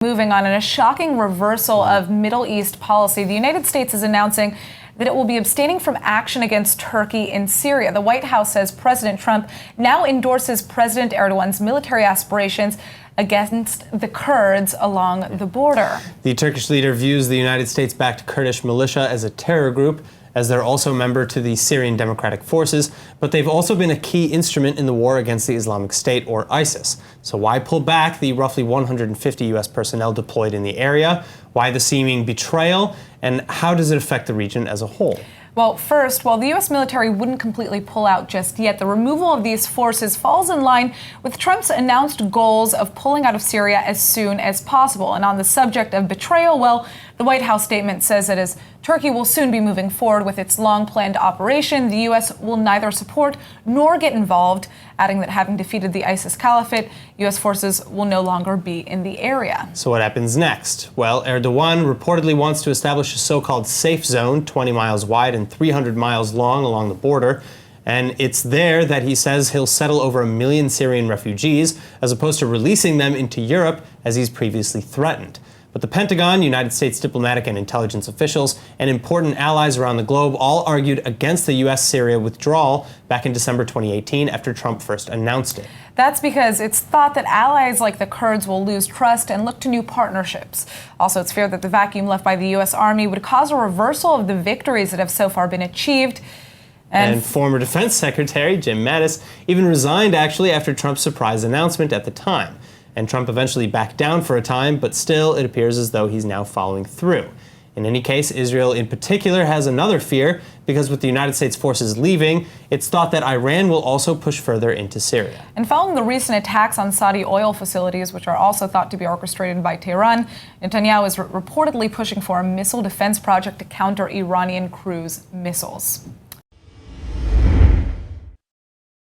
Moving on, in a shocking reversal of Middle East policy, the United States is announcing that it will be abstaining from action against Turkey in Syria. The White House says President Trump now endorses President Erdogan's military aspirations against the Kurds along the border. The Turkish leader views the United States-backed Kurdish militia as a terror group, as they're also a member to the Syrian Democratic Forces, but they've also been a key instrument in the war against the Islamic State, or ISIS. So why pull back the roughly 150 U.S. personnel deployed in the area? Why the seeming betrayal? And how does it affect the region as a whole? Well, first, while the U.S. military wouldn't completely pull out just yet, the removal of these forces falls in line with Trump's announced goals of pulling out of Syria as soon as possible. And on the subject of betrayal, well, the White House statement says that as Turkey will soon be moving forward with its long-planned operation, the U.S. will neither support nor get involved, adding that having defeated the ISIS caliphate, U.S. forces will no longer be in the area. So what happens next? Well, Erdogan reportedly wants to establish a so-called safe zone 20 miles wide and 300 miles long along the border. And it's there that he says he'll settle over 1 million Syrian refugees, as opposed to releasing them into Europe as he's previously threatened. But the Pentagon, United States diplomatic and intelligence officials, and important allies around the globe all argued against the U.S.-Syria withdrawal back in December 2018 after Trump first announced it. That's because it's thought that allies like the Kurds will lose trust and look to new partnerships. Also, it's feared that the vacuum left by the U.S. Army would cause a reversal of the victories that have so far been achieved. And former Defense Secretary Jim Mattis even resigned actually after Trump's surprise announcement at the time. And Trump eventually backed down for a time, but still it appears as though he's now following through. In any case, Israel in particular has another fear, because with the United States forces leaving, it's thought that Iran will also push further into Syria. And following the recent attacks on Saudi oil facilities, which are also thought to be orchestrated by Tehran, Netanyahu is reportedly pushing for a missile defense project to counter Iranian cruise missiles.